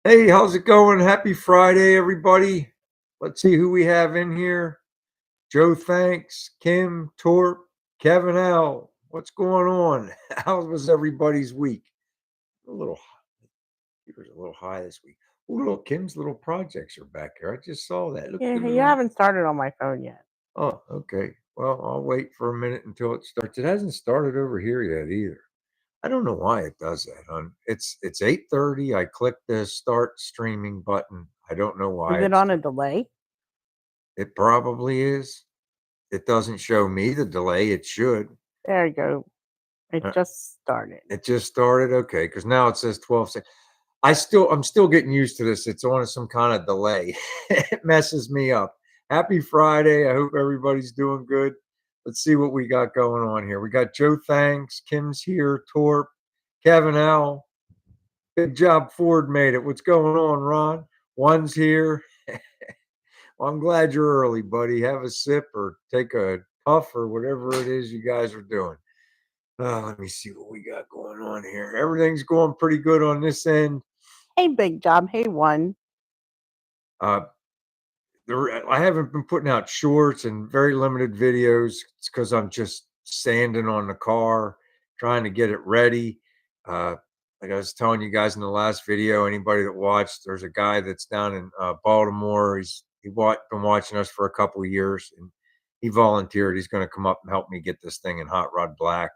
Hey, how's it going? Happy Friday, everybody. Let's see who we have in here. Joe Thanks, Kim, Torp, Kevin L. What's going on? How was everybody's week? A little, it was a little high this week. Oh, look, Kim's little projects are back here. I just saw that. Look at Yeah, the you little. haven't started on my phone yet. Oh, okay. Well, I'll wait for a minute until it starts. It hasn't started over here yet either. I don't know why it does that, hon. It's 8:30. I clicked the start streaming button. I don't know Is why it it's on a delay? It probably is. It doesn't show me the delay. It should. There you go. It Uh, just started. it just started. Okay, because now it says 12 seconds. I'm still getting used to this. It's on some kind of delay. It messes me up. Happy Friday. I hope everybody's doing good. Let's see what we got going on here. We got Joe Thanks, Kim's here, Torp, Kevin L. Good job, Ford made it. What's going on, Ron? One's here. Well, I'm glad you're early, buddy. Have a sip or take a puff or whatever it is you guys are doing. Let me see what we got going on here. Everything's going pretty good on this end. Hey, big job. Hey, one. Uh, I haven't been putting out shorts and very limited videos. It's because I'm just sanding on the car, trying to get it ready. Uh, like I was telling you guys in the last video, anybody that watched, there's a guy that's down in Baltimore. Been watching us for a couple of years, and he volunteered. He's going to come up and help me get this thing in hot rod black,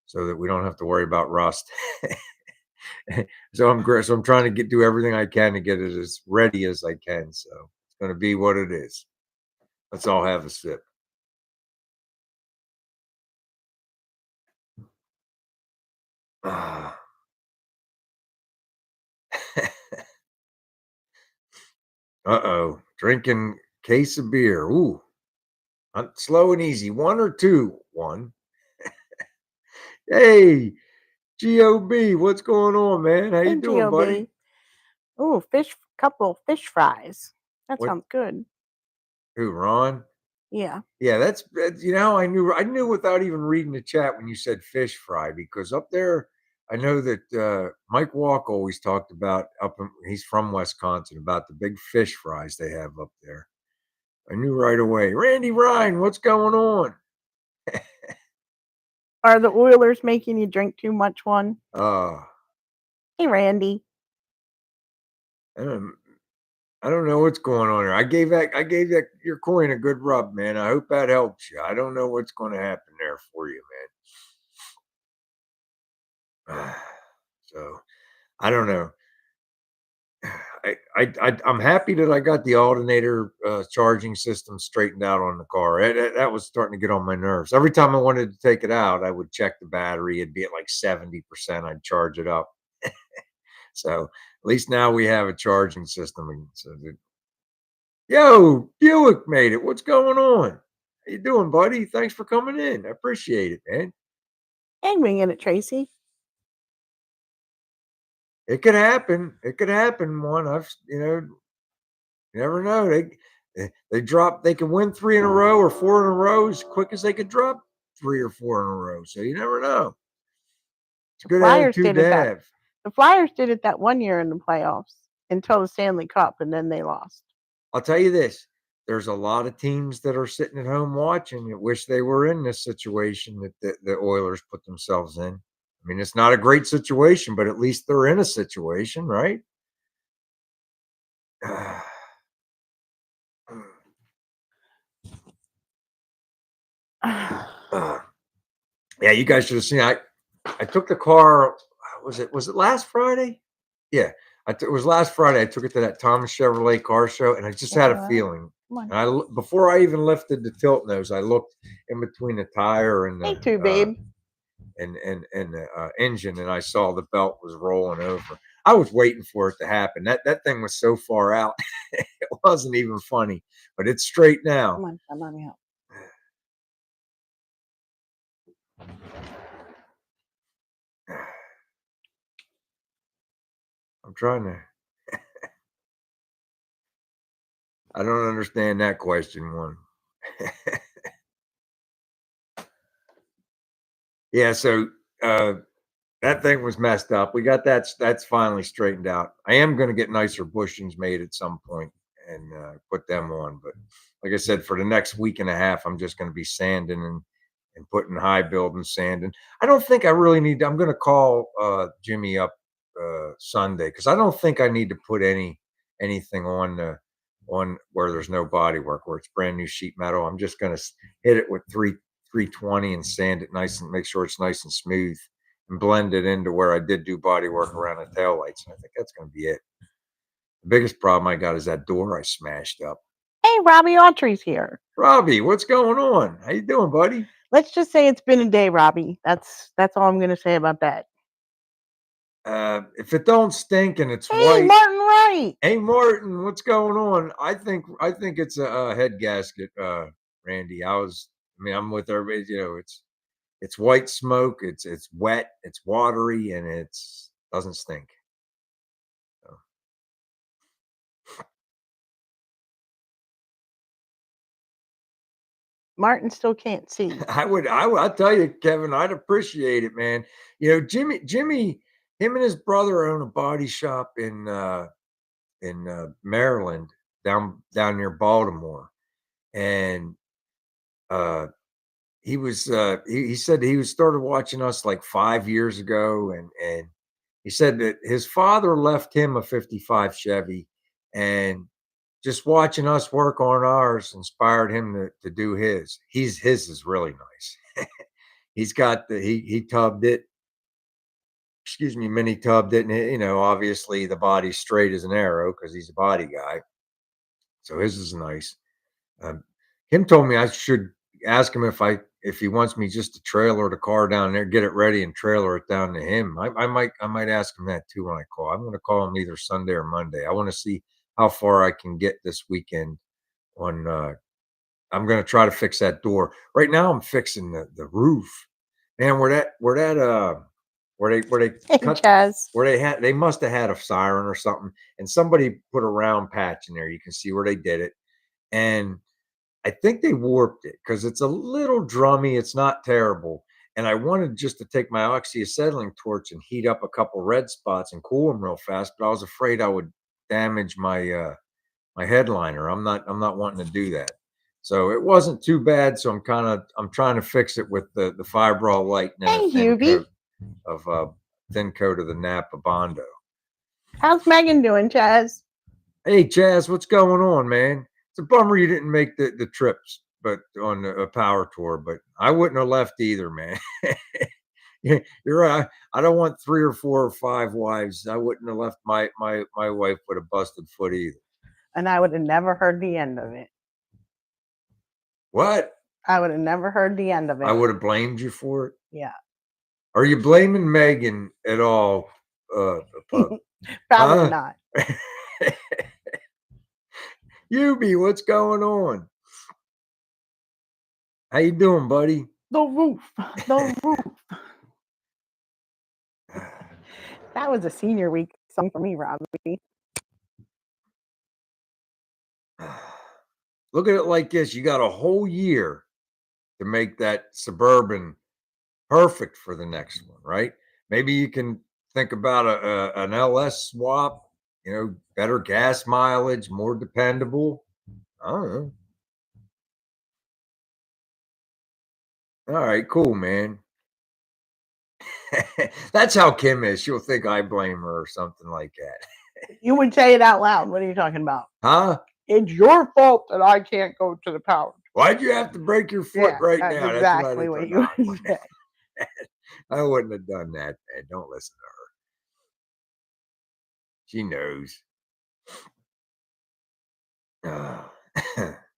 so that we don't have to worry about rust. So I'm trying to do everything I can to get it as ready as I can. So it's going to be what it is. Let's all have a sip. Ah. Uh-oh. Drinking case of beer. Ooh. Slow and easy. One or two? One. Hey, GOB, what's going on, man? How you Hey, doing, buddy? GOB. Ooh, couple fish fries. That What? sounds good. Who, Ron? Yeah. Yeah, I knew without even reading the chat when you said fish fry, because up there I know that Mike Walk always talked about he's from Wisconsin, about the big fish fries they have up there. I knew right away. Randy Ryan, what's going on? Are the Oilers making you drink too much, one? Uh Hey, Randy. I don't, I don't know what's going on here. I gave that your coin a good rub, man. I hope that helps you. I don't know what's going to happen there for you, man. So I don't know. I'm happy that I got the alternator charging system straightened out on the car. That was starting to get on my nerves. Every time I wanted to take it out, I would check the battery. It'd be at like 70%. I'd charge it up. So at least now we have a charging system. Yo, Buick made it. What's going on? How you doing, buddy? Thanks for coming in. I appreciate it, man. Hey, winging it, Tracy. It could happen. It could happen. You never know. They drop. They can win three in a row or four in a row as quick as they could drop three or four in a row. So you never know. It's a The good Flyers attitude did to it that. have. The Flyers did it that one year in the playoffs until the Stanley Cup, and then they lost. I'll tell you this: there's a lot of teams that are sitting at home watching that wish they were in this situation that the Oilers put themselves in. I mean, it's not a great situation, but at least they're in a situation, right? Yeah, you guys should have seen. I took the car. Was it last Friday? Yeah, it was last Friday. I took it to that Thomas Chevrolet car show, and I just had a feeling. Come on. And before I even lifted the tilt nose, I looked in between the tire and Hey, the too, babe. and the engine, and I saw the belt was rolling over. I was waiting for it to happen. That thing was so far out, it wasn't even funny. But it's straight now. Come on, let me help. I'm trying to. I don't understand that question one. Yeah, so That thing was messed up. We got that's finally straightened out. I am gonna get nicer bushings made at some point and, put them on, but like I said, for the next week and a half, I'm just gonna be sanding and putting high build and sanding. I don't think I really need to I'm gonna call, Jimmy up, Sunday because I don't think I need to put anything on where there's no body work, where it's brand new sheet metal. I'm just gonna hit it with 320 and sand it nice and make sure it's nice and smooth and blend it into where I did do body work around the taillights. And I think that's going to be it. The biggest problem I got is that door I smashed up. Hey, Robbie Autry's here. Robbie, what's going on? How you doing, buddy? Let's just say it's been a day, Robbie. That's all I'm gonna say about that. If it don't stink and it's Hey, white, Martin Wright. hey Martin, what's going on? I think it's a head gasket, Randy. I mean, I'm with everybody. You know, it's white smoke. It's wet. It's watery, and it's doesn't stink. So. Martin still can't see. I'll tell you, Kevin, I'd appreciate it, man. You know, Jimmy, him and his brother own a body shop in Maryland, down near Baltimore, and uh, he said he was started watching us like 5 years ago, and he said that his father left him a '55 Chevy, and just watching us work on ours inspired him to do his. His is really nice. He's got he tubbed it, excuse me, mini tubbed it, and you know, obviously the body's straight as an arrow because he's a body guy. So his is nice. Um, him told me I should ask him if he wants me just to trailer the car down there, get it ready, and trailer it down to him. I might ask him that too when I call. I'm going to call him either Sunday or Monday. I want to see how far I can get this weekend on I'm gonna try to fix that door. Right now, I'm fixing the roof. Man, where they Hey, cut Chaz. where they must have had a siren or something, and somebody put a round patch in there. You can see where they did it, and I think they warped it because it's a little drummy. It's not terrible, and I wanted just to take my oxyacetylene torch and heat up a couple red spots and cool them real fast, but I was afraid I would damage my headliner. I'm not wanting to do that. So it wasn't too bad. So I'm trying to fix it with the fiberall light and then Hey, a thin Hubie. coat of the Napa Bondo. How's Megan doing, Chaz? Hey Chaz, what's going on, man? It's a bummer you didn't make the trips, but on a power tour. But I wouldn't have left either, man. You're right. I don't want 3 or 4 or 5 wives. I wouldn't have left my wife with a busted foot either. And I would have never heard the end of it. What? I would have never heard the end of I it. would have blamed you for it. Yeah. Are you blaming Megan at all, Pup? Probably Huh? not. Yubi, what's going on? How you doing, buddy? The roof. The roof. That was a senior week song for me, Robbie. Look at it like this. You got a whole year to make that Suburban perfect for the next one, right? Maybe you can think about an LS swap, you know, better gas mileage, more dependable. I don't know. All right, cool, man. That's how Kim is. She'll think I blame her or something like that. You would say it out loud. What are you talking about? Huh? It's your fault that I can't go to the power. Why'd you have to break your foot right that's now? exactly what you would say. I wouldn't have done that, man. Don't listen to her. She knows.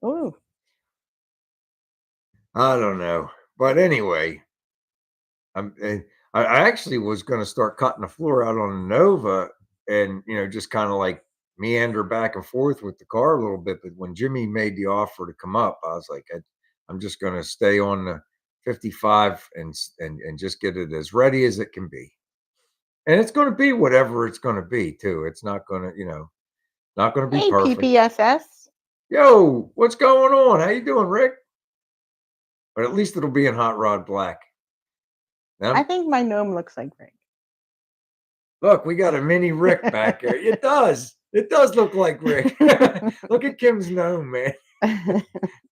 Ooh. I don't know. But anyway, I'm, eh, I actually was going to start cutting the floor out on the Nova and, you know, just kind of like meander back and forth with the car a little bit. But when Jimmy made the offer to come up, I was like, I'm just going to stay on the 55 and just get it as ready as it can be. And it's going to be whatever it's going to be too. It's not going to, you know, not going to be Hey, perfect. PPSS. Yo, what's going on? How you doing, Rick? But at least it'll be in hot rod black. I think my gnome looks like Rick. Look, we got a mini Rick back here. It does. It does look like Rick. Look at Kim's gnome, man.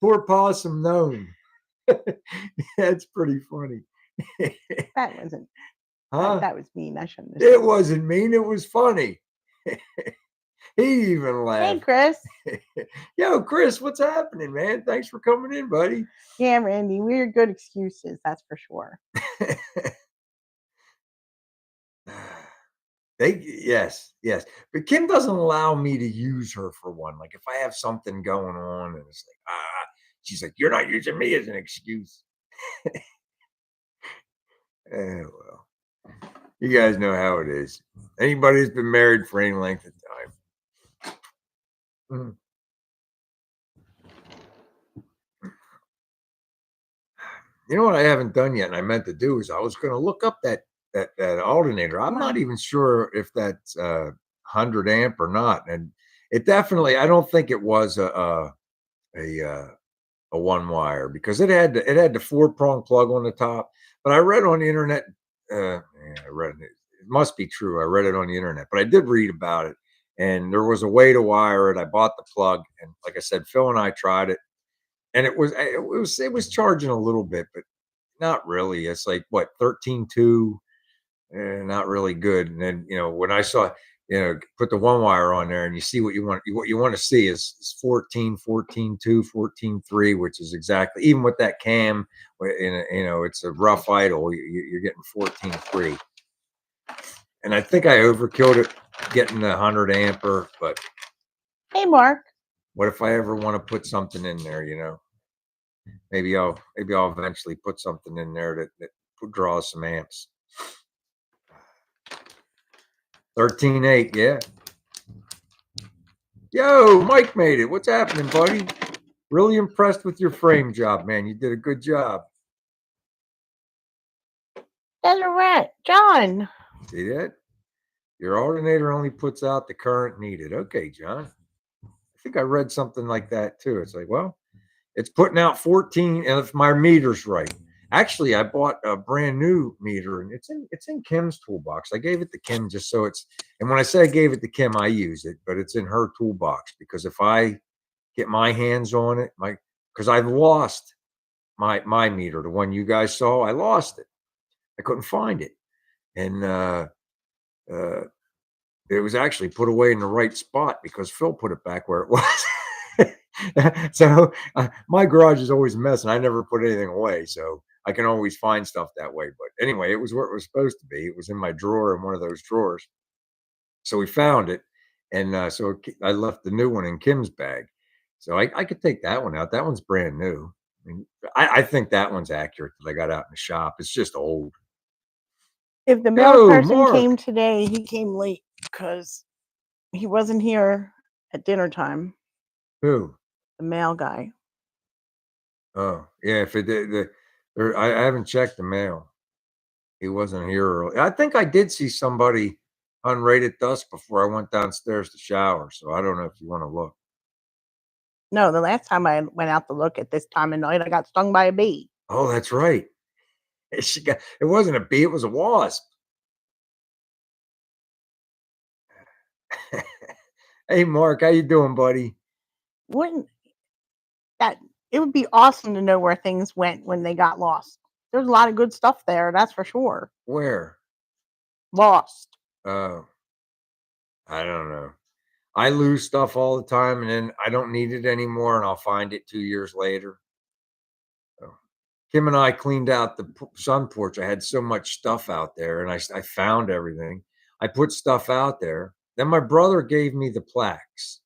Poor possum gnome. That's pretty funny. That wasn't Huh? that was mean. I shouldn't have It said wasn't mean. It was funny. He even that. Hey, laughed. Chris. Yo, Chris, what's happening, man? Thanks for coming in, buddy. Yeah, Randy, we're good excuses, that's for sure. Yes, yes. But Kim doesn't allow me to use her for one. Like if I have something going on and it's like, she's like, you're not using me as an excuse. Well, you guys know how it is. Anybody who's been married for any length of time. Mhm. You know what I haven't done yet, and I meant to do is I was going to look up that alternator. I'm not even sure if that's 100 amp or not, and it definitely. I don't think it was a one wire because it had the 4-prong plug on the top. But I read on the internet. Yeah, I read it. It must be true. I read it on the internet, but I did read about it, and there was a way to wire it. I bought the plug, and like I said, Phil and I tried it, and it was charging a little bit, but not really. It's like what 13.2, not really good. And then when I saw put the one wire on there and you see what you want to see is 14, 14.2, 14.3, which is exactly even with that cam. It's a rough idle. You're getting 14.3, and I think I overkilled it getting the 100 amper. But Hey, Mark. what if I ever want to put something in there? Maybe I'll eventually put something in there that draws some amps. 13.8, yeah. Yo, Mike made it. What's happening, buddy? Really impressed with your frame job, man. You did a good job. That's a rat. John. See that? Your alternator only puts out the current needed. Okay, John. I think I read something like that too. It's like, well, it's putting out 14, and if my meter's right. Actually, I bought a brand new meter, and it's in Kim's toolbox. I gave it to Kim just so it's. And when I say I gave it to Kim, I use it, but it's in her toolbox because if I get my hands on it, because I've lost my meter, the one you guys saw, I lost it. I couldn't find it, and uh, it was actually put away in the right spot because Phil put it back where it was. So my garage is always a mess, and I never put anything away, so I can always find stuff that way. But anyway, it was where it was supposed to be. It was in my drawer, in one of those drawers. So we found it, and I left the new one in Kim's bag. So I could take that one out. That one's brand new. I think that one's accurate that I got out in the shop. It's just old. If the mail Yo, person Mark. came today, he came late because he wasn't here at dinner time. Who? The mail guy. Oh, yeah. If it did, I haven't checked the mail. He wasn't here early. I think I did see somebody unrated dust before I went downstairs to shower. So I don't know if you want to look. No, the last time I went out to look at this time of night, I got stung by a bee. Oh, that's right. It wasn't a bee, it was a wasp. Hey, Mark, how you doing, buddy? Wouldn't that it would be awesome to know where things went when they got lost. There's a lot of good stuff there, that's for sure. Where? Lost. Oh, I don't know. I lose stuff all the time, and then I don't need it anymore, and I'll find it 2 years later. So, Kim and I cleaned out the sun porch. I had so much stuff out there, and I found everything. I put stuff out there. Then my brother gave me the plaques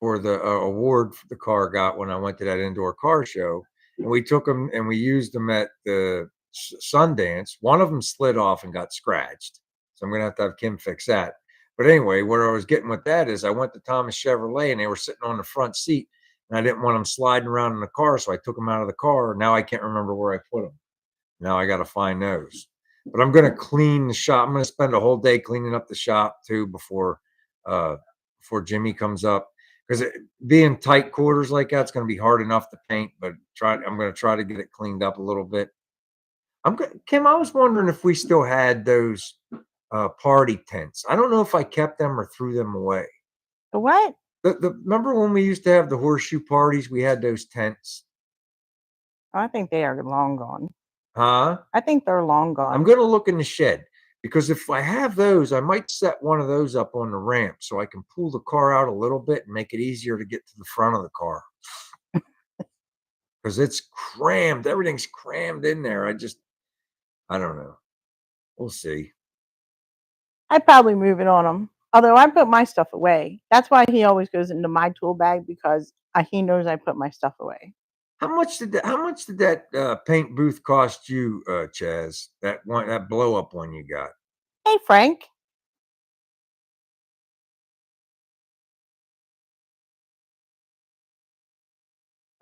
for the award the car got when I went to that indoor car show, and we took them and we used them at the Sundance. One of them slid off and got scratched, so I'm gonna have to have Kim fix that. But anyway, where I was getting with that is I went to Thomas Chevrolet and they were sitting on the front seat, and I didn't want them sliding around in the car, so I took them out of the car. Now I can't remember where I put them. Now I got to find those. But I'm gonna clean the shop. I'm gonna spend a whole day cleaning up the shop too uh, before Jimmy comes up because being tight quarters like that's going to be hard enough to paint. But I'm going to try to get it cleaned up a little bit. Kim, I was wondering if we still had those party tents. I don't know if I kept them or threw them away. The what? Remember when we used to have the horseshoe parties? We had those tents. Oh, I think they are long gone. Huh? I think they're long I'm gone. gonna look in the shed because if I have those, I might set one of those up on the ramp so I can pull the car out a little bit and make it easier to get to the front of the car. Because it's crammed. Everything's crammed in there. I don't know. We'll see. I'd probably move it on him. Although I put my stuff away. That's why he always goes into my tool bag because he knows I put my stuff away. How much did that paint booth cost you, Chaz? That blow up one you got. Hey, Frank.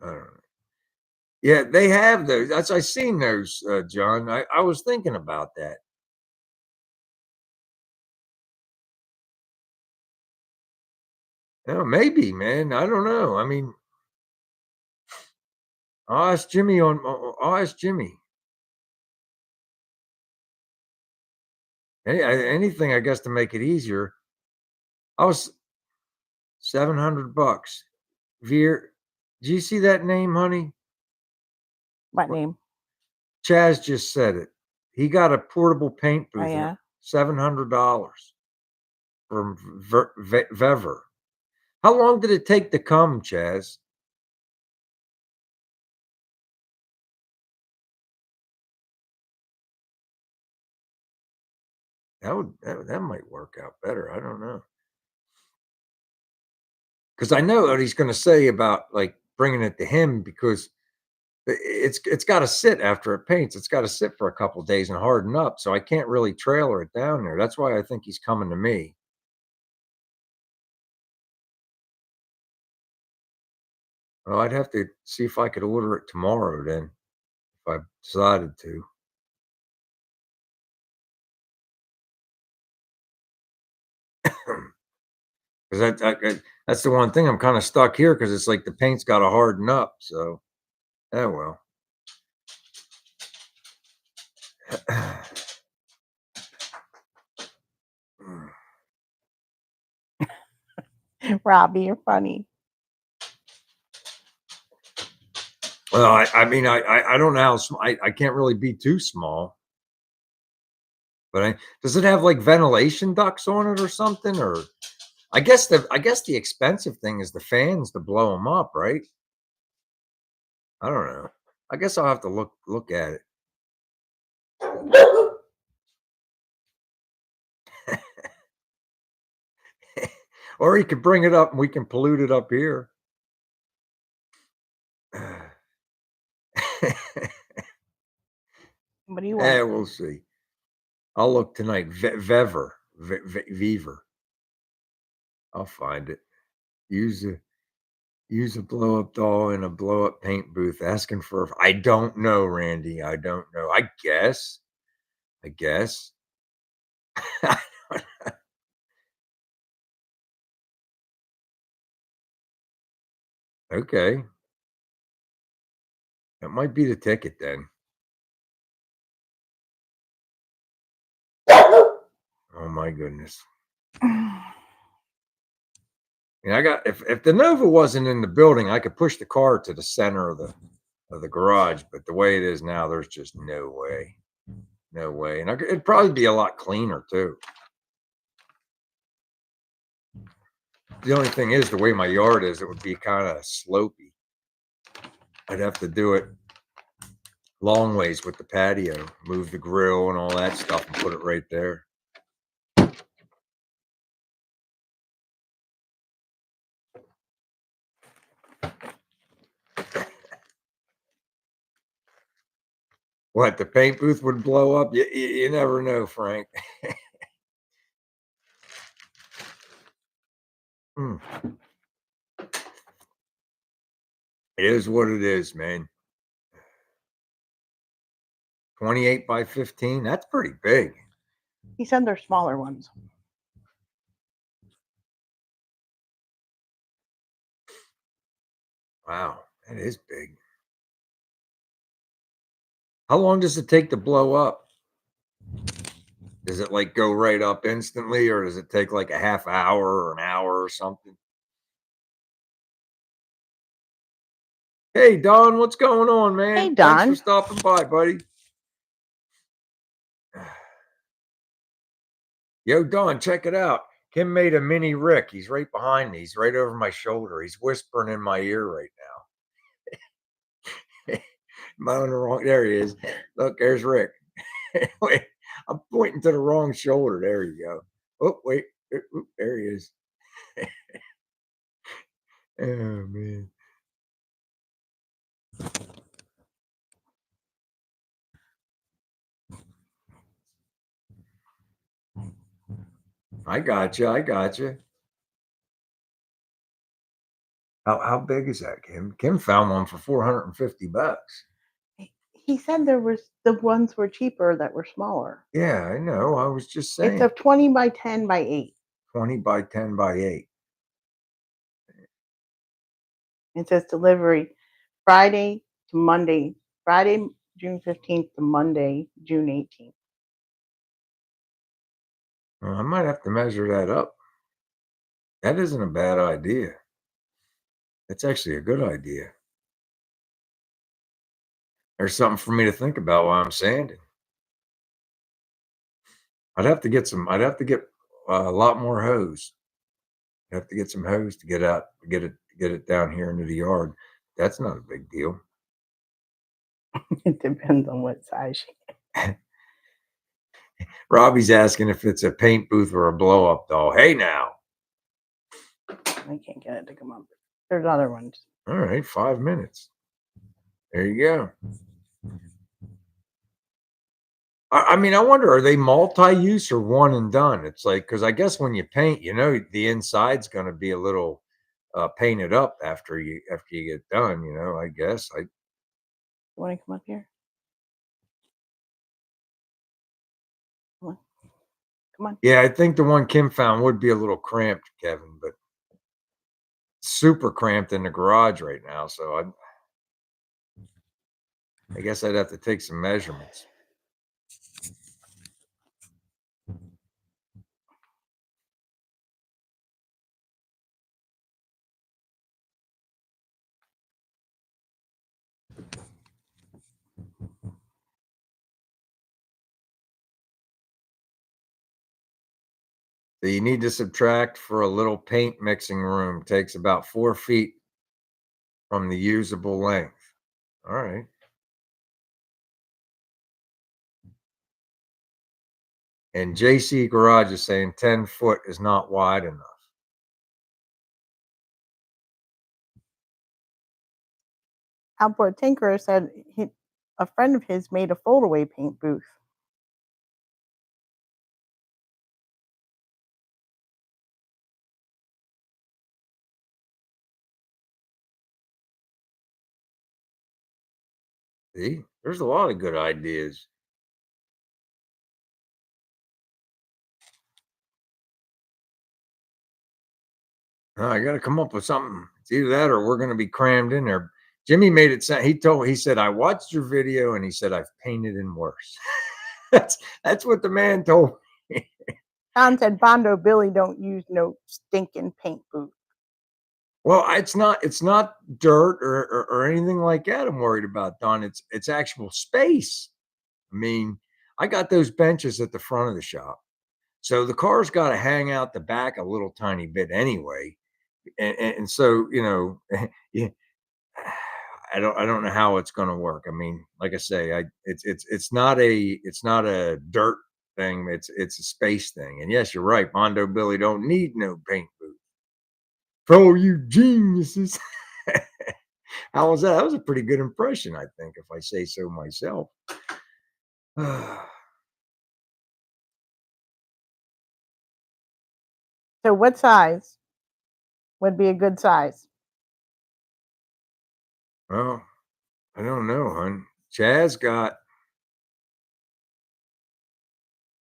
I don't know. Yeah, they have those. I seen those, John. I was thinking about that. Oh, maybe, man. I don't know. I mean, I'll ask Jimmy. Anything, I guess, to make it easier. I was $700. Veer, do you see that name, honey? What name? Chaz just said it. He got a portable paint Oh, booth, yeah. $700 from Vever. How long did it take to come, Chaz? That might work out better. I don't know. Because I know what he's going to say about like bringing it to him because it's got to sit after it paints. It's got to sit for a couple days and harden up. So I can't really trailer it down there. That's why I think he's coming to me. Well, I'd have to see if I could order it tomorrow then, if I decided to. Because that's the one thing I'm kind of stuck here because it's like the paint's got to harden up. So, oh well. Robbie, you're funny. Well, I mean, I don't know how I can't really be too small, but does it have like ventilation ducts on it or something? Or I guess the expensive thing is the fans to blow them up, right? I don't know. I guess I'll have to look at it. Or he could bring it up and we can pollute it up here. What do you want? Yeah, we'll see. I'll look tonight. Vever. I'll find it. Use a use a blow up doll in a blow up paint booth asking for. I don't know, Randy. I don't know. I guess. I guess. Okay, that might be the ticket then. Oh my goodness. I got if the Nova wasn't in the building, I could push the car to the center of the garage. But the way it is now, there's just no way, no way. And it'd probably be a lot cleaner too. The only thing is, the way my yard is, it would be kind of slopey. I'd have to do it long ways with the patio, move the grill and all that stuff, and put it right there. What, the paint booth would blow up? You never know, Frank. Hmm. It is what it is, man. 28 by 15. That's pretty big. He said they're smaller ones. Wow, that is big. How long does it take to blow up? Does it like go right up instantly or does it take like a half hour or an hour or something? Hey, Don, what's going on, Hey, man? Thanks for Don. stopping by, buddy. Yo, Don, check it out. Kim made a mini Rick. He's right behind me. He's right over my shoulder. He's whispering in my ear right now. Am I on the wrong? There he is. Look, there's Rick. Wait, I'm pointing to the wrong shoulder. There you go. Oh, wait. There he is. Oh, man. I got you. I got you. How big is that, Kim? Kim found one for $450. He said there was the ones were cheaper that were smaller. Yeah, I know. I was just It's a saying 20 by 10 by 8. 20 by 10 by 8. It says delivery Friday to Monday, Friday, June 15th to Monday, June 18th. Well, I might have to measure that up. That isn't a bad idea. It's actually a good idea. There's something for me to think about while I'm sanding. I'd have to get a lot more hose. I'd have to get some hose to get out, get it down here into the yard. That's not a big deal. It depends on what size. Robbie's asking if it's a paint booth or a blow up doll. Hey now. I can't get it to come up. There's other ones. All right, 5 minutes. There you go. I mean, I wonder, are they multi-use or one and done? It's like, because I guess when you paint, the inside's going to be a little painted up after you get done. I guess. You want to come up here? Come on. Come on. Yeah, I think the one Kim found would be a little cramped, Kevin, but super cramped in the garage right now. So I guess I'd have to take some measurements. So you need to subtract for a little paint mixing room. Takes about 4 feet from the usable length. All right. And JC Garage is saying 10 foot is not wide enough. Outboard Tinkerer said a friend of his made a foldaway paint booth. See, there's a lot of good ideas. I got to come up with something. It's either that or we're going to be crammed in there. Jimmy made it sound. He said, I watched your video and he said, I've painted in worse. That's what the man told me. Don said Bondo Billy don't use no stinking paint booth. Well, it's not dirt or anything like that. I'm worried about, Don. It's actual space. I mean, I got those benches at the front of the shop. So the car's got to hang out the back a little tiny bit anyway. And so, yeah, I don't know how it's going to work. I mean, like I say, it's not a dirt thing. It's a space thing. And yes, you're right. Mondo Billy don't need no paint booth. For all you geniuses. How was that? That was a pretty good impression, I think, if I say so myself. So what size would be a good size? Well, I don't know, hon. Chaz got,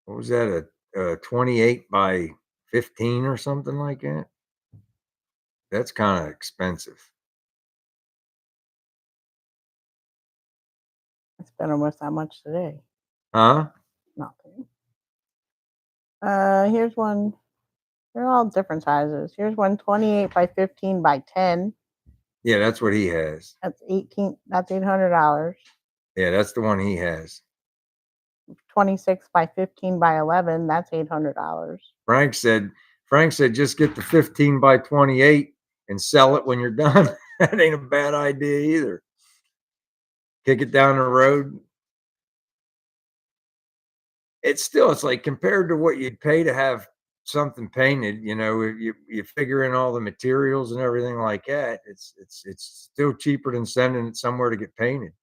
what was that, a 28 by 15 or something like that? That's kind of expensive. I spent almost that much today. Huh? Nothing. Here's one. They're all different sizes. Here's one 28 by 15 by 10. Yeah, that's what he has. That's 18. That's $800. Yeah, that's the one he has. 26 by 15 by 11. That's $800. Frank said Frank said just get the 15 by 28 and sell it when you're done. That ain't a bad idea either. Kick it down the road. It's like compared to what you'd pay to have something painted, you figure in all the materials and everything like that. It's still cheaper than sending it somewhere to get painted.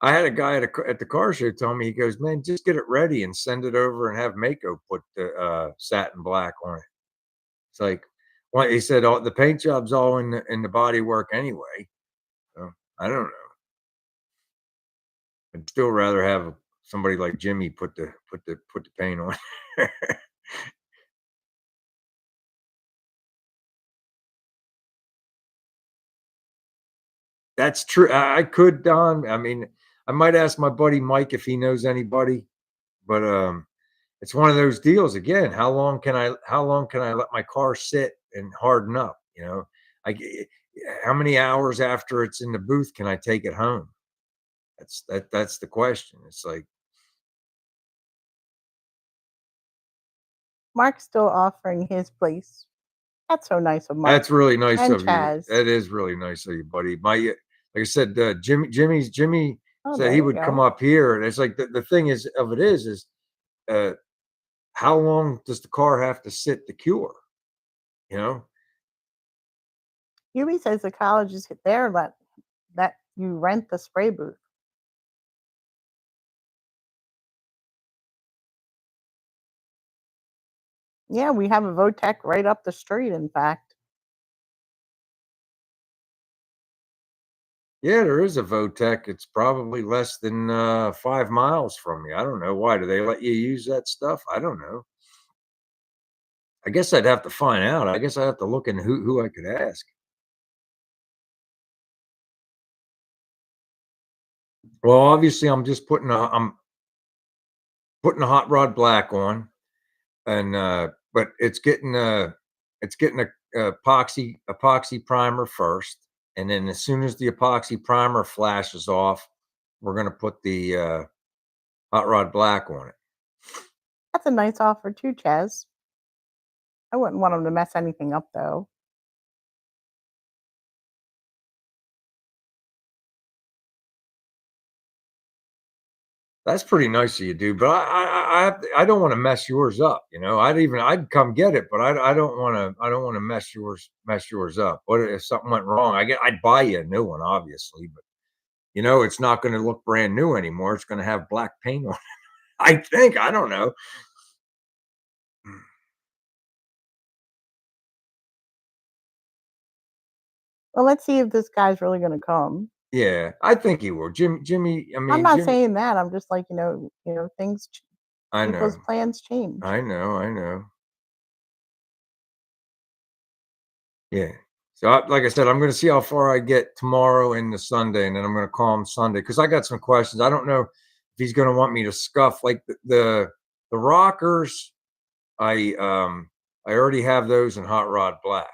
I had a guy at the car show tell me, he goes, "Man, just get it ready and send it over and have Mako put the satin black on it." It's like, well, he said, "All the paint job's all in the body work anyway." So I don't know. I'd still rather have somebody like Jimmy put the paint on. That's true. I could, Don. I mean, I might ask my buddy Mike if he knows anybody, but it's one of those deals again. How long can I let my car sit and harden up? I g- how many hours after it's in the booth can I take it home? That's the question. It's like Mark's still offering his place. That's so nice of Mark that's really nice and of you. Chaz. That is really nice of you, buddy. Like I said, Jimmy Oh, said there he you would come go. up here, and it's like the thing is uh, how long does the car have to sit to cure? You know, Yumi says the college is there. Let you rent the spray booth. Yeah, we have a Votech right up the street. In fact, yeah, there is a Votech. It's probably less than 5 miles from me. I don't know why. Do they let you use that stuff? I don't know. I guess I'd have to find out. I guess I have to look in who I could ask. Well, obviously, I'm putting a hot rod black on, and but it's getting a epoxy primer first, and then as soon as the epoxy primer flashes off, we're gonna put the hot rod black on it. that's a nice offer too, Chaz. I wouldn't want him to mess anything up though. That's pretty nice of you, dude. But I don't want to mess yours up. I'd come get it, but I don't want to mess yours up. What if something went wrong? I'd buy you a new one, obviously, but it's not going to look brand new anymore. It's going to have black paint on it. I think. I don't know. Well, let's see if this guy's really going to come. Yeah, I think he will. Jimmy. I I'm mean, not Jimmy. saying that. I'm just like I people's know. plans change. I know. I know. Yeah. So, like I said, I'm going to see how far I get tomorrow and the Sunday, and then I'm going to call him Sunday because I got some questions. I don't know if he's going to want me to scuff like the rockers. I already have those in hot rod black,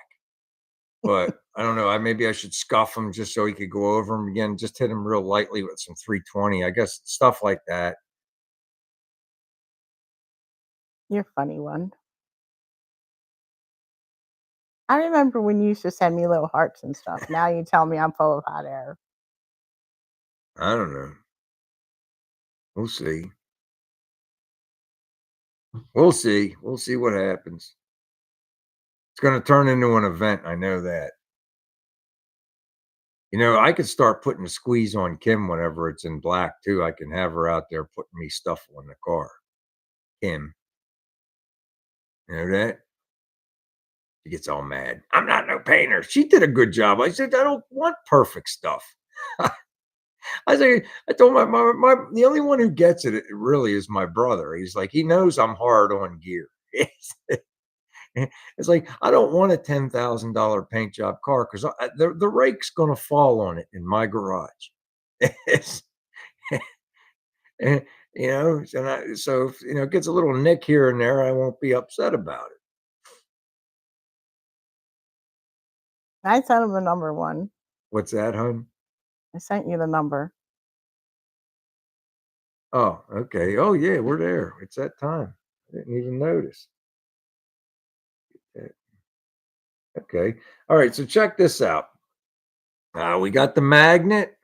but I don't know. Maybe I should scuff them just so he could go over them again. Just hit them real lightly with some 320. I guess stuff like that. You're a funny one. I remember when you used to send me little hearts and stuff. Now you tell me I'm full of hot air. I don't know. We'll see. We'll see. We'll see what happens. It's going to turn into an event. I know that. I could start putting a squeeze on Kim whenever it's in black too. I can have her out there putting me stuff on the car. Kim, you know that? She gets all mad. I'm not no painter. She did a good job. I said, I don't want perfect stuff. I told the only one who gets it really is my brother. He's like, he knows I'm hard on gear. It's like I don't want a $10,000 paint job car because the rake's gonna fall on it in my garage. It's, So if, it gets a little nick here and there, I won't be upset about it. I sent him the number one. What's that, hon? I sent you the number. Oh, okay. Oh, yeah, we're there. It's that time. I didn't even notice. Okay. All right. So check this out. We got the magnet,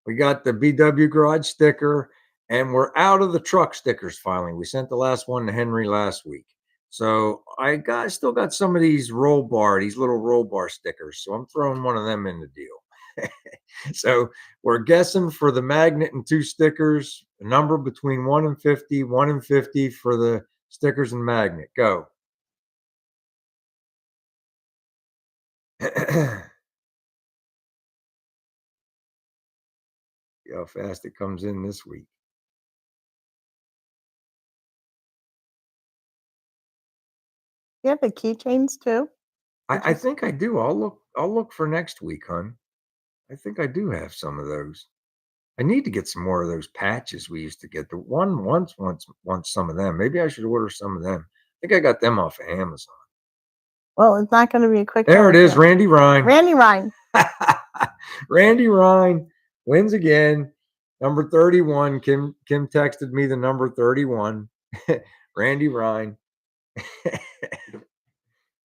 we got the BW garage sticker, and we're out of the truck stickers finally. We sent the last one to Henry last week. So still got some of these these little roll bar stickers. So I'm throwing one of them in the deal. So we're guessing for the magnet and 2 stickers, a number between 1 and 50, 1 and 50 for the stickers and magnet. Go. See how fast it comes in this week. You have the keychains too? I think I do. I'll look for next week, hon. I think I do have some of those. I need to get some more of those patches we used to get. The one once some of them. Maybe I should order some of them. I think I got them off of Amazon. Well, it's not gonna be a quick There it is, Randy Ryan. Randy Ryan. Randy Ryan wins again. Number 31. Kim texted me the number 31. Randy Ryan.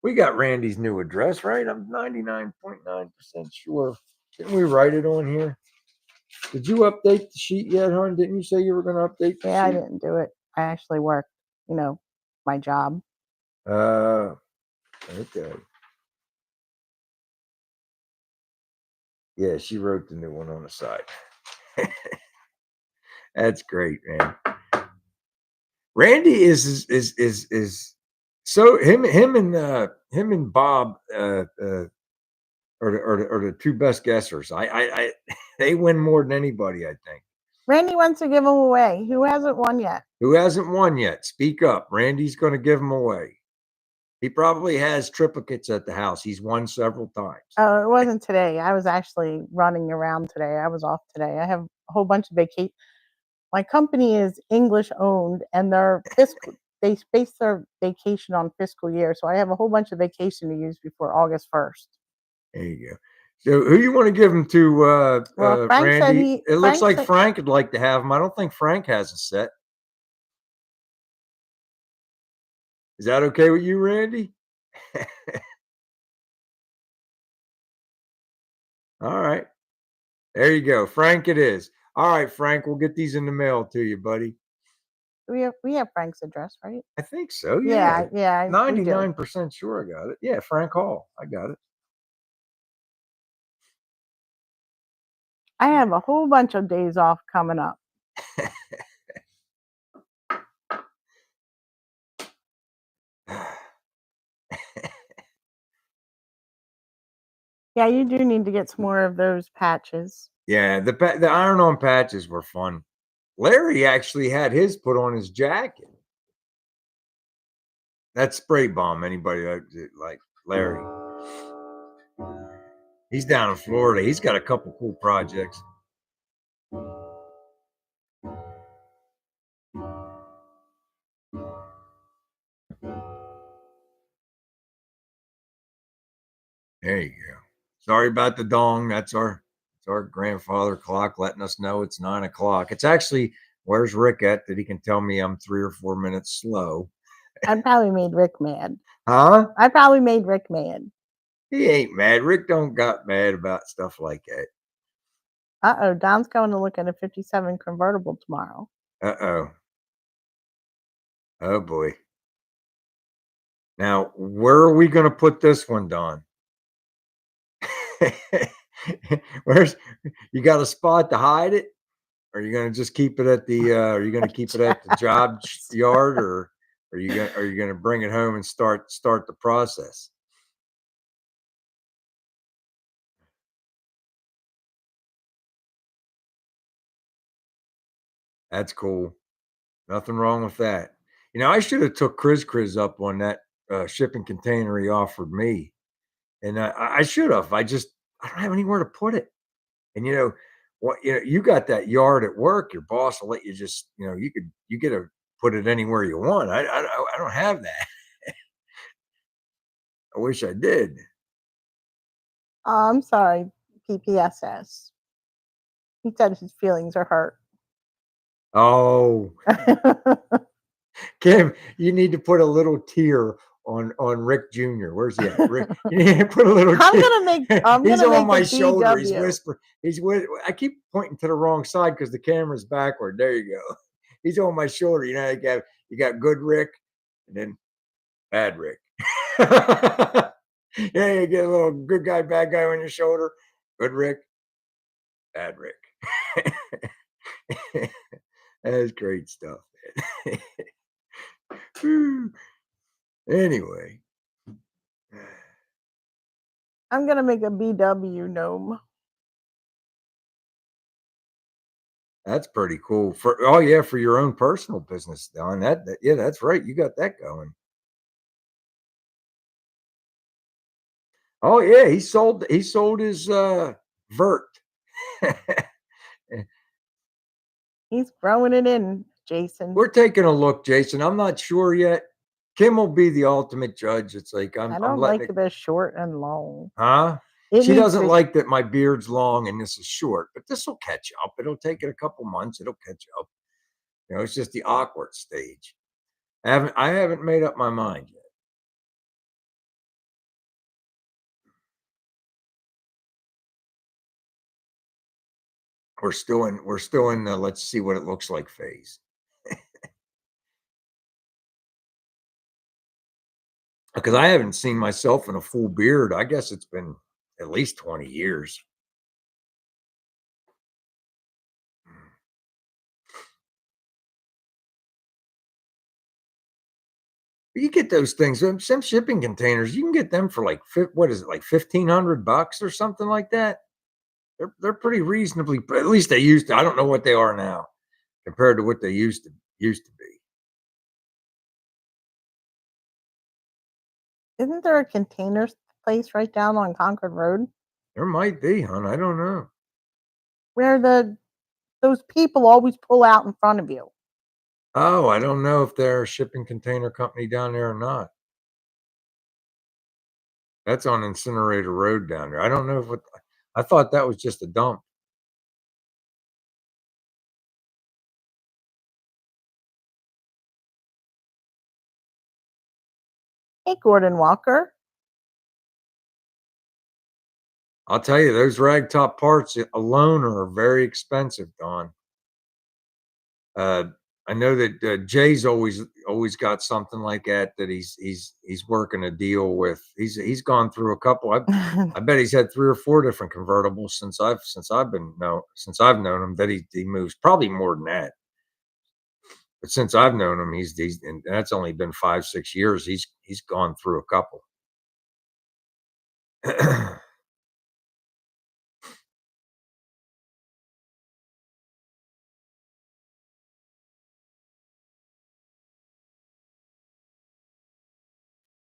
We got Randy's new address, right? I'm 99.9% sure. Didn't we write it on here? Did you update the sheet yet, hon? Didn't you say you were going to update the sheet? Yeah, I didn't do it. I actually worked, my job. Okay. Yeah, she wrote the new one on the side. That's great, man. Randy is so him and Bob are the 2 best guessers. I they win more than anybody, I think. Randy wants to give them away. Who hasn't won yet? Who hasn't won yet? Speak up. Randy's going to give them away. He probably has triplicates at the house. He's won several times. Oh, it wasn't today. I was actually running around today. I was off today. I have a whole bunch of vacation. My company is English owned, and they base their vacation on fiscal year. So I have a whole bunch of vacation to use before August 1st. There you go. So who you want to give them to, Well, Frank said Randy? It looks like Frank would like to have them. I don't think Frank has a set. Is that okay with you, Randy? All right. There you go. Frank it is. All right, Frank, we'll get these in the mail to you, buddy. We have Frank's address, right? I think so. Yeah, Yeah. we do. 99% sure I got it. Yeah, Frank Hall. I got it. I have a whole bunch of days off coming up. Yeah, you do need to get some more of those patches. Yeah, the iron-on patches were fun. Larry actually had his put on his jacket. That spray bomb. Anybody like Larry? He's down in Florida. He's got a couple cool projects. There you go. Sorry about the dong. That's our grandfather clock letting us know it's 9 o'clock. It's actually, where's Rick at that he can tell me I'm 3 or 4 minutes slow? I probably made Rick mad. Huh? I probably made Rick mad. He ain't mad. Rick don't got mad about stuff like that. Uh-oh, Don's going to look at a 57 convertible tomorrow. Uh-oh. Oh boy. Now, where are we going to put this one, Don? Where's you got a spot to hide it? Are you going to just keep it at the are you going to keep it at the job yard, or are you going to bring it home and start the process? That's cool. Nothing wrong with that. I should have took Chris up on that shipping container he offered me. And I should have. I don't have anywhere to put it. And what you got that yard at work. Your boss will let you just you get to put it anywhere you want. I don't have that. I wish I did. I'm sorry, PPSS. He said his feelings are hurt. Oh, Kim, you need to put a little tear on Rick Jr. Where's he at? Rick, you need to put a little tear. I'm He's gonna on make a my shoulder. He's BW. whispering. I keep pointing to the wrong side because the camera's backward. There you go. He's on my shoulder. You got good Rick and then bad Rick. Yeah, you get a little good guy, bad guy on your shoulder. Good Rick, bad Rick. That's great stuff. Anyway, I'm gonna make a BW gnome. that's pretty cool. For your own personal business, Don. Yeah, that's right. You got that going. Oh yeah, he sold his vert. He's throwing it in, Jason. We're taking a look, Jason. I'm not sure yet. Kim will be the ultimate judge. It's like I'm I I'm don't letting like it. it as short and long. Huh? It She needs doesn't to. like that my beard's long and this is short, but this will catch up. It'll take it a couple months. It'll catch up. It's just the awkward stage. I haven't made up my mind yet. We're still in the let's see what it looks like phase. Because I haven't seen myself in a full beard. I guess it's been at least 20 years. You get those things, some shipping containers, you can get them for like what is it, like $1,500 or something like that. They're pretty reasonably, at least they used to. I don't know what they are now compared to what they used to be. Isn't there a container place right down on Concord Road There might be, hon. I don't know. where those people always pull out in front of you? Oh, I don't know if they're a shipping container company down there or not. That's on Incinerator Road down there. I don't know if I thought that was just a dump. Hey, Gordon Walker. I'll tell you, those ragtop parts alone are very expensive, Don. Uh, I know that Jay's always got something like that he's working a deal with. He's gone through a couple. I bet he's had 3 or 4 different convertibles since I've known him. That he moves probably more than that. But since I've known him, he's and that's only been 5, 6 years. He's gone through a couple.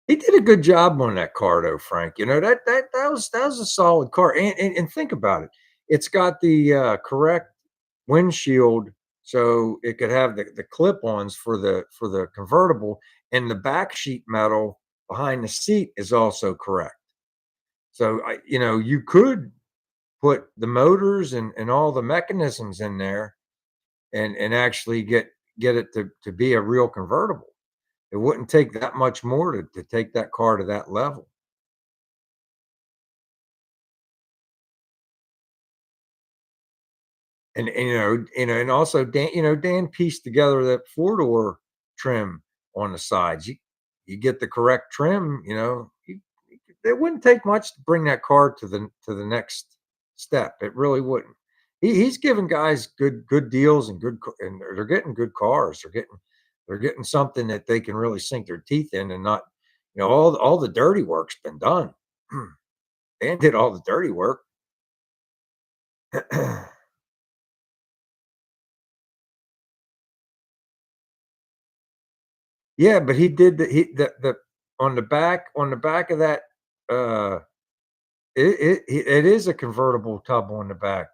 He did a good job on that car though, Frank. That was a solid car. And think about it. It's got the correct windshield so it could have the clip-ons for the convertible, and the back sheet metal behind the seat is also correct. So you could put the motors and all the mechanisms in there and actually get it to be a real convertible. It wouldn't take that much more to take that car to that level. And also Dan pieced together that 4-door trim on the sides. You get the correct trim, it wouldn't take much to bring that car to the next step. It really wouldn't. He's giving guys good deals and they're getting good cars. They're getting something that they can really sink their teeth in and not, all the dirty work's been done. Dan did all the dirty work. Yeah, but he did the on the back of that, it is a convertible tub on the back,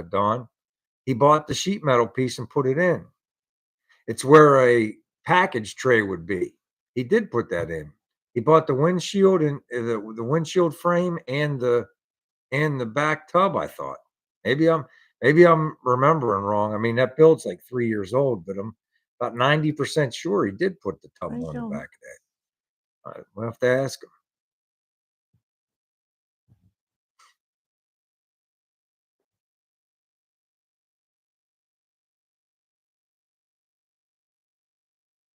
Don. He bought the sheet metal piece and put it in. It's where a package tray would be. He did put that in. He bought the windshield and the windshield frame and the back tub, I thought. Maybe I'm maybe I'm remembering wrong. I mean, that build's like 3 years old, but I'm about 90% sure he did put the tub What are you on the doing? back of that. We'll have to ask him.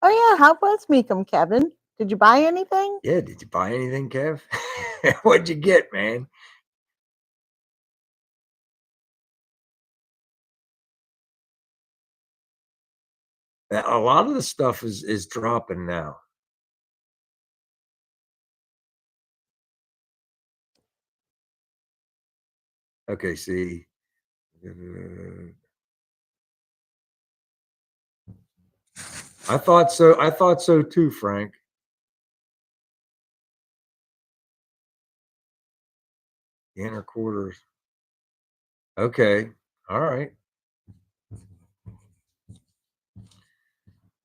Oh yeah, how was Meekum, Kevin? Did you buy anything? Yeah, did you buy anything, Kev? What'd you get, man? A lot of the stuff is dropping now. Okay, see. I thought so. I thought so too, Frank. The inner quarters. Okay. All right.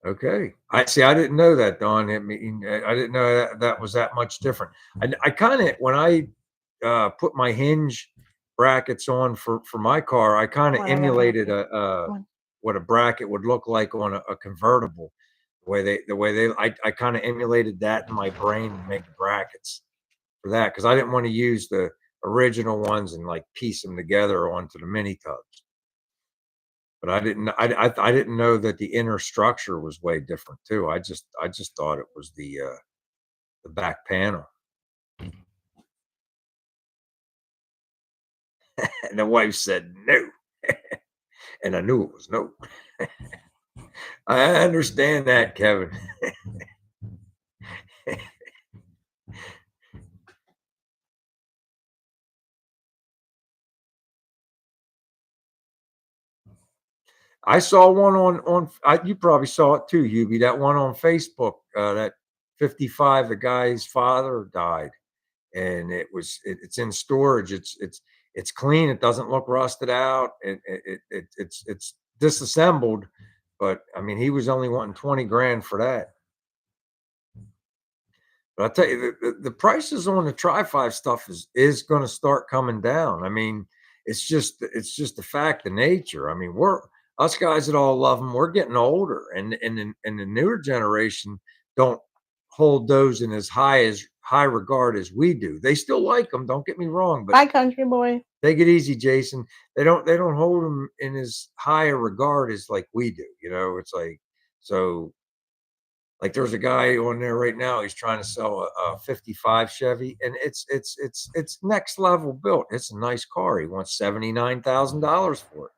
Okay. I see. I didn't know that, Don. I mean, I didn't know that that was that much different. I kind of when I put my hinge brackets on for my car, I kind of Come on, I gotta help emulated you. a Come on. what a bracket would look like on a convertible. The way they I kind of emulated that in my brain to make the brackets for that because I didn't want to use the original ones and like piece them together onto the mini tubs. But I didn't know that the inner structure was way different too. I just thought it was the back panel. And the wife said no. And I knew it was no. I understand that, Kevin. I saw one you probably saw it too, Hubie. That one on Facebook, that 55, the guy's father died, and it's in storage. It's clean. It doesn't look rusted out. It's disassembled, but I mean, he was only wanting 20 grand for that. But I tell you, the prices on the Tri-5 stuff is going to start coming down. I mean, it's just the fact of nature. I mean, we're us guys that all love them. We're getting older, and the newer generation don't hold those in as high regard as we do. They still like them. Don't get me wrong, but Bye, country boy. take it easy, Jason. They don't hold them in as high a regard as like we do. It's like so like there's a guy on there right now. He's trying to sell a 55 Chevy, and it's next level built. It's a nice car. He wants $79,000 for it.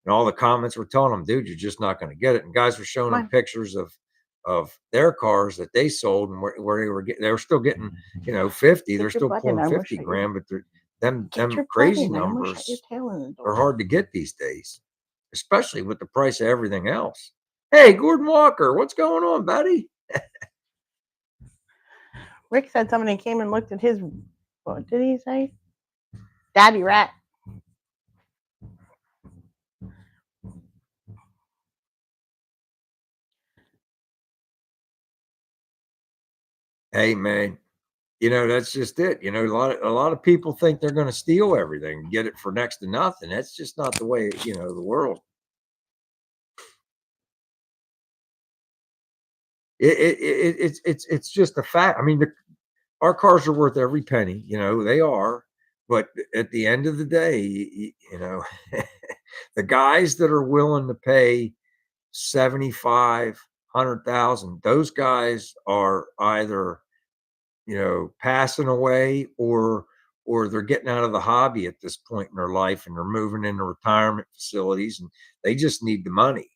And all the comments were telling him, dude, you're just not going to get it. And guys were showing Come him on. pictures of their cars that they sold and where they were still getting 50. They're Get your still butt in. pulling I'm gonna 50 shut your grand, but them get them your butt crazy in. I'm gonna shut your numbers tail in the are door. hard to get these days, especially with the price of everything else. Hey, Gordon Walker, what's going on, buddy? Rick said somebody came and looked at his. What did he say? Daddy rat. Hey, man, that's just it. A lot of people think they're going to steal everything, get it for next to nothing. That's just not the way, the world. It's just a fact. I mean, our cars are worth every penny. They are. But at the end of the day, the guys that are willing to pay 75, 100,000, those guys are either passing away or they're getting out of the hobby at this point in their life and they're moving into retirement facilities and they just need the money,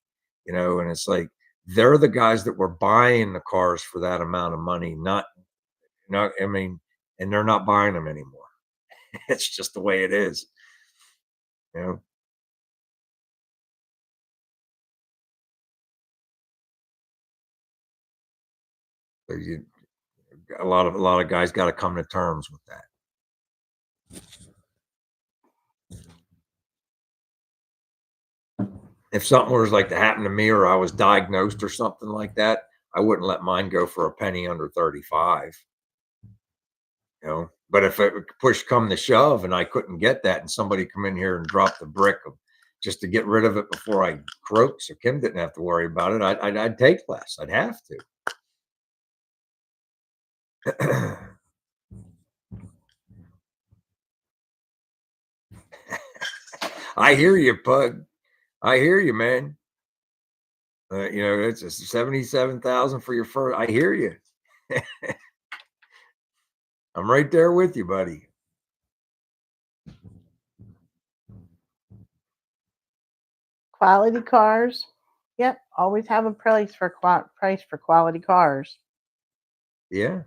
and it's like they're the guys that were buying the cars for that amount of money, not I mean, and they're not buying them anymore. It's just the way it is, you know. So a lot of guys got to come to terms with that. If something was like to happen to me or I was diagnosed or something like that, I wouldn't let mine go for a penny under 35, you know. But if it push come to shove and I couldn't get that and somebody come in here and drop the brick of just to get rid of it before I croak so Kim didn't have to worry about it, I'd take less. I'd have to. I hear you, Pug. I hear you, man. You know, it's a 77,000 for your first. I hear you. I'm right there with you, buddy. Quality cars. Yep, always have a price for quality cars. Yeah.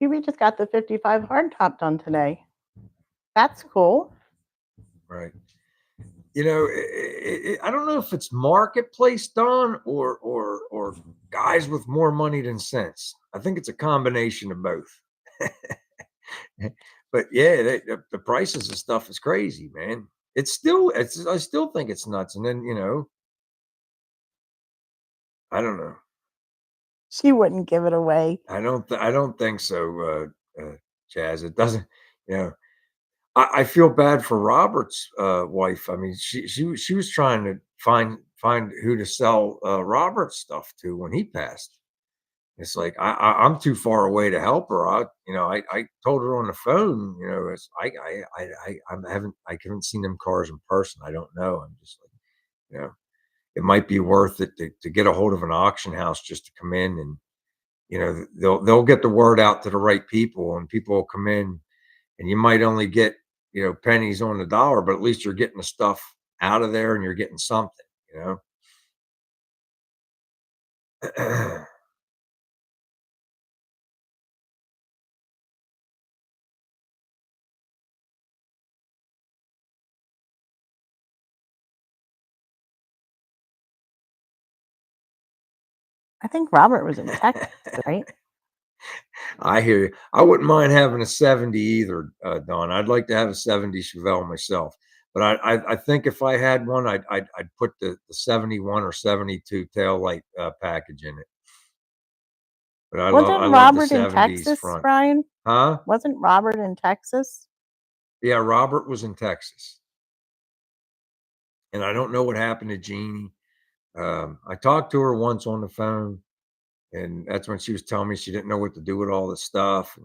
We just got the 55 hardtop done today. That's cool. Right. You know, I don't know if it's marketplace done or guys with more money than sense. I think it's a combination of both. But yeah, the prices of stuff is crazy, man. It's I still think it's nuts. And then I don't know. She wouldn't give it away. I don't think so, Chaz. It doesn't. You know, I feel bad for Robert's wife. I mean, she was trying to find who to sell Robert's stuff to when he passed. It's like I'm too far away to help her. I told her on the phone. It's I haven't seen them cars in person. I don't know. I'm just like, it might be worth it to get a hold of an auction house just to come in and they'll get the word out to the right people and people will come in and you might only get pennies on the dollar, but at least you're getting the stuff out of there and you're getting something. I think Robert was in Texas, right? I hear you. I wouldn't mind having a 70 either, Don. I'd like to have a 70 Chevelle myself. But I think if I had one, I'd put the 71 or 72 tail light package in it. But I Wasn't love the Robert in 70s Texas, front. Brian? Huh? Wasn't Robert in Texas? Yeah, Robert was in Texas. And I don't know what happened to Jeannie. I talked to her once on the phone, and that's when she was telling me she didn't know what to do with all the stuff.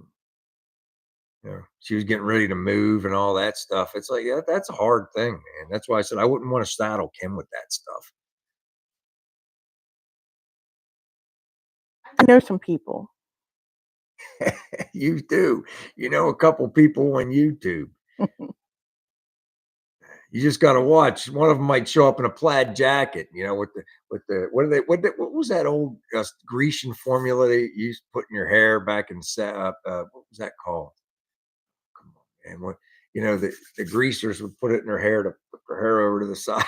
And she was getting ready to move and all that stuff. It's like, yeah, that's a hard thing, man. That's why I said I wouldn't want to saddle Kim with that stuff. I know some people. You do. You know a couple people on YouTube. You just got to watch. One of them might show up in a plaid jacket, what was that old Grecian formula they used to put in your hair back in what was that called? Come on, man. The greasers would put it in their hair to put their hair over to the side.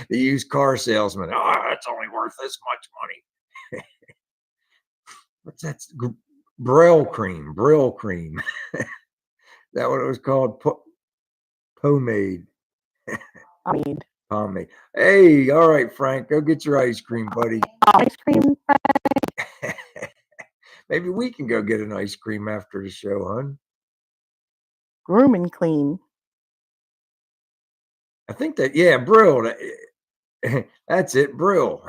The used car salesman. Oh, it's only worth this much money. What's that? Brill cream. That what it was called? Pomade. I mean, Pomade. Hey, all right, Frank, go get your ice cream, buddy. ice cream, Maybe we can go get an ice cream after the show, hon. groom and clean. I think yeah, Brill. That's it, Brill.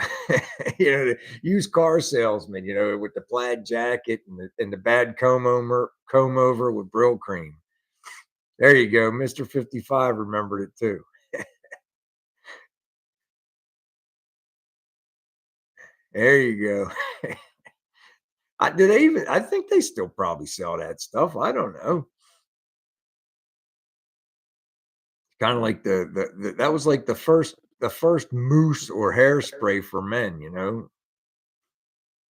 The used car salesman, with the plaid jacket and the bad comb over with Brill cream. There you go. Mr. 55 remembered it too. There you go. I think they still probably sell that stuff. I don't know. Kind of like that was like the first mousse or hairspray for men,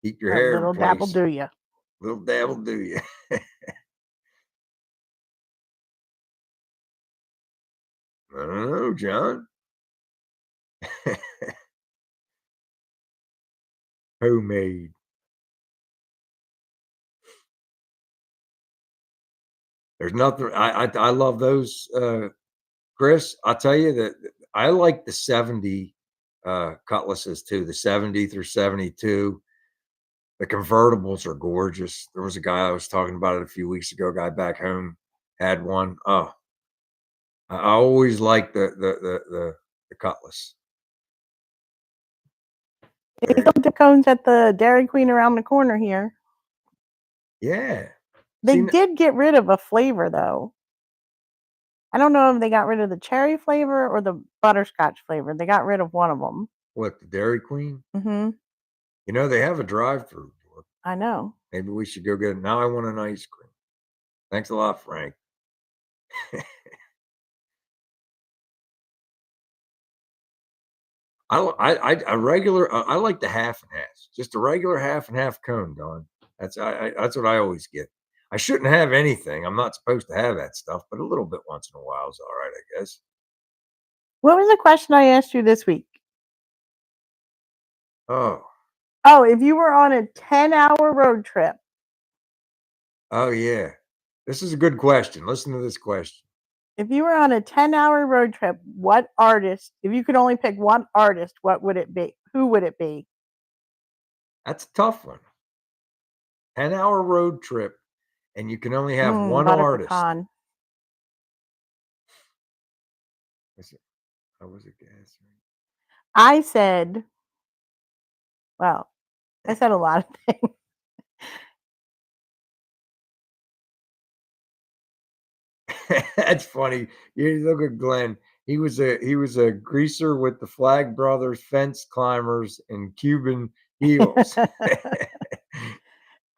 keep your A hair in little dabble place. do ya. Little dabble do you. I don't know, John. Homemade. There's nothing. I love those, Chris. I'll tell you that I like the 70 cutlasses too. The 70 through 72. The convertibles are gorgeous. There was a guy I was talking about it a few weeks ago. A guy back home had one. Oh, I always like the Cutlass. They sold the cones at the Dairy Queen around the corner here. Yeah. They did get rid of a flavor though. I don't know if they got rid of the cherry flavor or the butterscotch flavor. They got rid of one of them. What, the Dairy Queen? Mm-hmm. You know, they have a drive-through. I know. Maybe we should go get it. Now I want an ice cream. Thanks a lot, Frank. I regular I like the half and half, just a regular half and half cone, Don. That's that's what I always get. I shouldn't have anything. I'm not supposed to have that stuff, but a little bit once in a while is all right, I guess. What was the question I asked you this week? Oh. Oh, if you were on a 10-hour road trip. Oh yeah. This is a good question. Listen to this question. If you were on a 10-hour road trip, what artist, if you could only pick one artist, what would it be? Who would it be? That's a tough one. 10-hour road trip, and you can only have one Butter artist. pecan. I was a guess. I said, well, I said a lot of things. That's funny. You look at Glenn. He was a greaser with the Flag Brothers, fence climbers, and Cuban heels.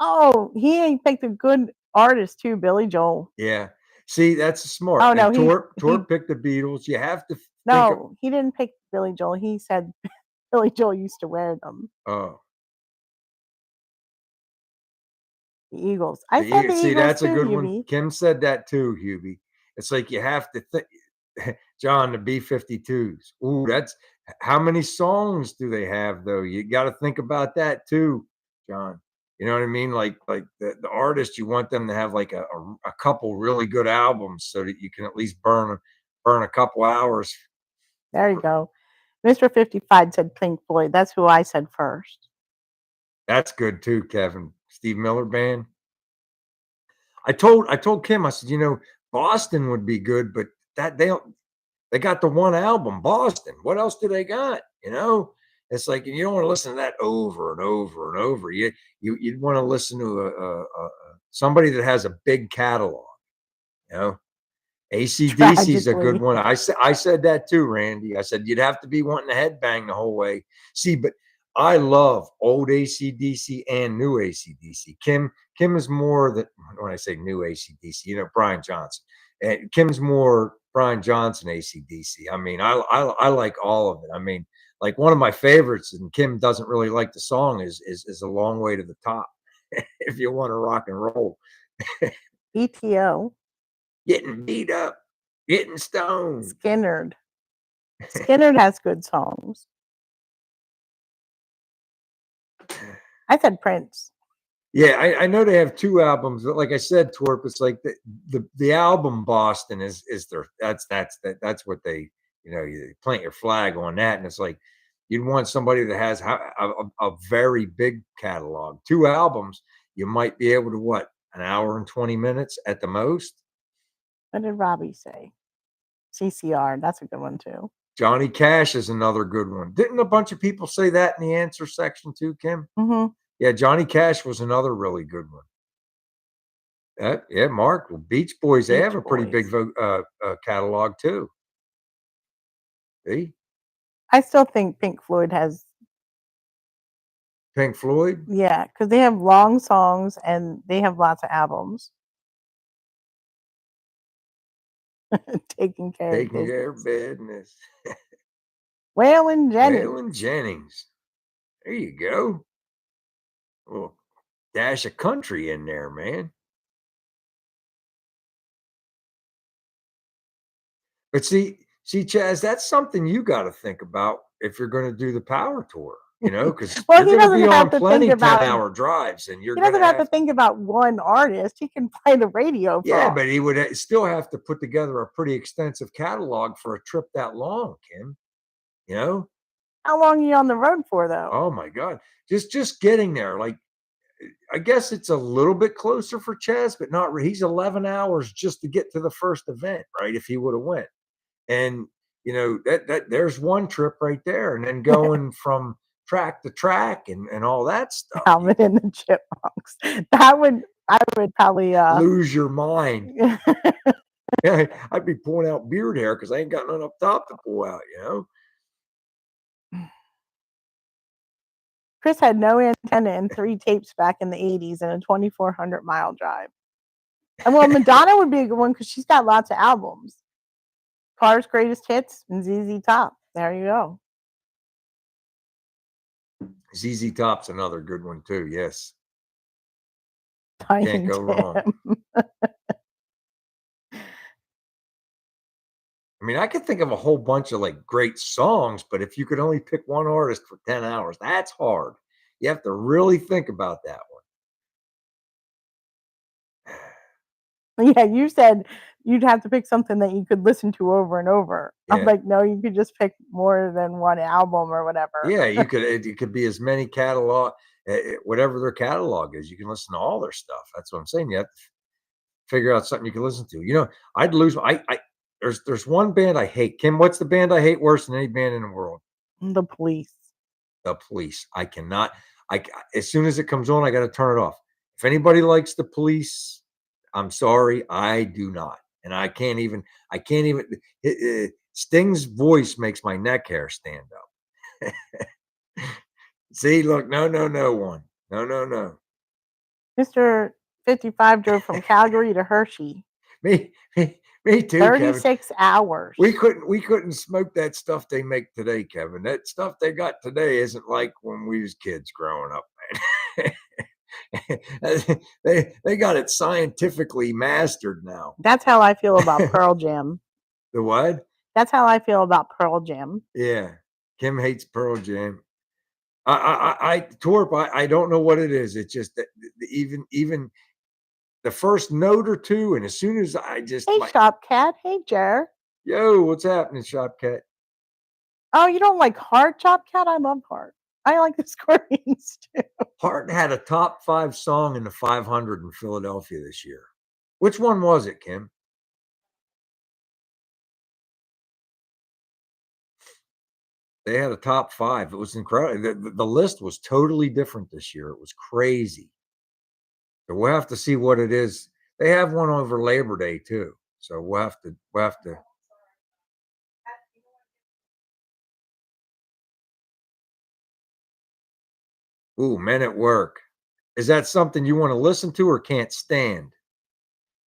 Oh, he picked a good artist too, Billy Joel. Yeah. See, that's smart. Oh no, and Torp picked the Beatles. You have to no, he didn't pick Billy Joel. He said Billy Joel used to wear them. Oh. The Eagles. I said the See, Eagles that's too, a good Hubie. one. Kim said that too, Hubie. It's like you have to think, John, the B-52s. Ooh, that's how many songs do they have though? You got to think about that too, John. You know what I mean? Like the artist, you want them to have like a couple really good albums so that you can at least burn a couple hours. There you go. Mr. 55 said Pink Floyd. That's who I said first. That's good too, Kevin. Steve Miller Band. I told Kim, I said, you know, Boston would be good, but that they got the one album, Boston. What else do they got? You know, it's like you don't want to listen to that over and over and over. You'd want to listen to a somebody that has a big catalog. You know, AC/DC is a good one. I said that too, Randy. I said you'd have to be wanting to headbang the whole way. See, but I love old AC/DC and new AC/DC. Kim is more that when I say new AC/DC, you know, Brian Johnson. And Kim's more Brian Johnson AC/DC. I mean, I like all of it. I mean, like one of my favorites, and Kim doesn't really like the song, is A Long Way to the Top. If you want to rock and roll. ETO. Getting beat up, getting stoned. Skinnerd. Skinnerd has good songs. I said Prince. Yeah, I know they have two albums, but like I said, Torp, it's like the album Boston is that's what they, you know, you plant your flag on that, and it's like you'd want somebody that has a very big catalog. Two albums, you might be able to what, an hour and 20 minutes at the most. What did Robbie say? CCR, that's a good one too. Johnny Cash is another good one. Didn't a bunch of people say that in the answer section too, Kim? Mm-hmm. Yeah, Johnny Cash was another really good one. Yeah, Mark, Beach Boys, they have a pretty big catalog too. See? I still think Pink Floyd has. Pink Floyd? Yeah, because they have long songs and they have lots of albums. Taking care of business. Waylon Jennings. Waylon Jennings. There you go. A little dash of country in there, man. But see, Chaz, that's something you got to think about if you're going to do the power tour. because Well, you're he going to doesn't be have on to think plenty about 10-hour drives, and you're he going to doesn't have to have think about one artist. He can play the radio for yeah, all. but he would still have to put together a pretty extensive catalog for a trip that long, Kim. You know? How long are you on the road for, though? Oh my God. Just getting there. Like, I guess it's a little bit closer for Chaz, but not really. He's 11 hours just to get to the first event, right? If he would have went. And that there's one trip right there. And then going from track to track and all that stuff. Alvin and the Chipmunks. I would probably Lose your mind. Yeah, I'd be pulling out beard hair because I ain't got none up top to pull out. Chris had no antenna and 3 tapes back in the 80s and a 2,400-mile drive. And well, Madonna would be a good one because she's got lots of albums. Car's Greatest Hits and ZZ Top. There you go. ZZ Top's another good one too. Yes, Tiny can't go wrong. Tim. I mean, I could think of a whole bunch of like great songs, but if you could only pick one artist for 10 hours, that's hard. You have to really think about that one. Yeah, you said you'd have to pick something that you could listen to over and over. I'm Yeah. like, no, you could just pick more than one album or whatever. Yeah, it could be as many catalog, whatever their catalog is. You can listen to all their stuff. That's what I'm saying. You have to figure out something you can listen to. I'd lose. There's one band I hate. Kim, what's the band I hate worse than any band in the world? The Police. The Police. I cannot. As soon as it comes on, I got to turn it off. If anybody likes the Police, I'm sorry, I do not, and I can't even. Sting's voice makes my neck hair stand up. See, look, no, one, no. Mr. 55 drove from Calgary to Hershey. Me too, 36 Kevin. hours. We couldn't smoke that stuff they make today, Kevin. That stuff they got today isn't like when we was kids growing up, man. they got it scientifically mastered now. That's how I feel about Pearl Jam. The what? That's how I feel about Pearl Jam. Yeah, Kim hates Pearl Jam. Torp, I don't know what it is. It's just that even the first note or two, and as soon as I just Hey, Shop Cat. Hey, Jer. Yo, what's happening, Shop Cat? Oh, you don't like Heart, Shop Cat? I love Heart. I like the Scorpions too. Heart had a top 5 song in the 500 in Philadelphia this year. Which one was it, Kim? They had a top 5. It was incredible. The list was totally different this year. It was crazy. So we'll have to see what it is. They have one over Labor Day too. So we'll have to. Ooh, Men at Work. Is that something you want to listen to or can't stand?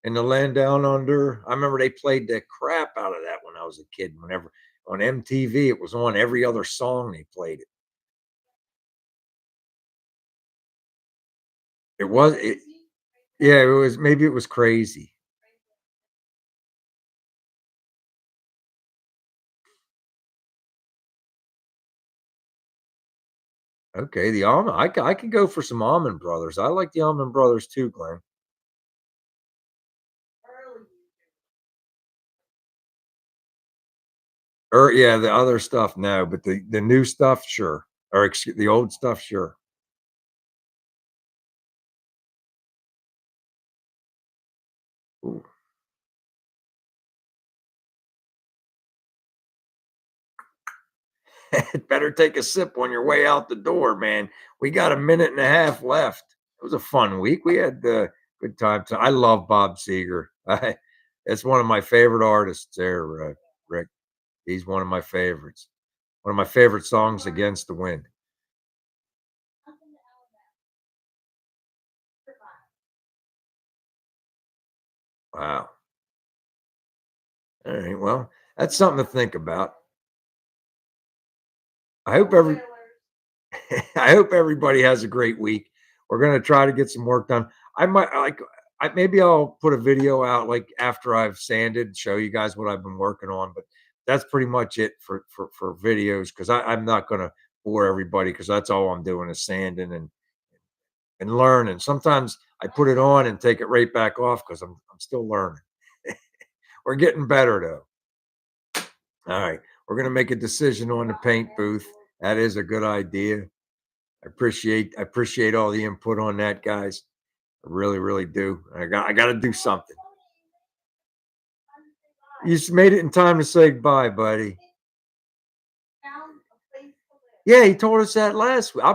In the Land Down Under, I remember they played the crap out of that when I was a kid. Whenever on MTV, it was on every other song they played it. Yeah, maybe it was Crazy. Okay, the Almond. I could go for some Almond Brothers. I like the Almond Brothers too, Glenn. Or yeah, the other stuff, no, but the new stuff, sure. Or the old stuff, sure. Ooh. Better take a sip on your way out the door, man. We got a minute and a half left. It was a fun week. We had good time. I love Bob Seger. It's one of my favorite artists there, Rick. He's one of my favorites. One of my favorite songs, Against the Wind. Wow. All right. Well, that's something to think about. I hope I hope everybody has a great week. We're going to try to get some work done. Maybe I'll put a video out like after I've sanded, show you guys what I've been working on. But that's pretty much it for videos because I'm not going to for everybody because that's all I'm doing is sanding and learning. Sometimes I put it on and take it right back off because I'm still learning. We're getting better though. All right, we're gonna make a decision on the paint booth. That is a good idea. I appreciate all the input on that, guys. I really, really do. I got to do something. You just made it in time to say goodbye, buddy. Yeah, he told us that last week.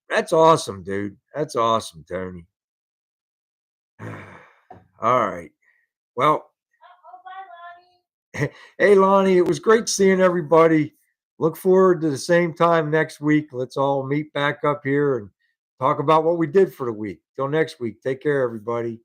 That's awesome, dude. That's awesome, Tony. All right. Well, hey, Lonnie, it was great seeing everybody. Look forward to the same time next week. Let's all meet back up here and talk about what we did for the week. Till next week. Take care, everybody.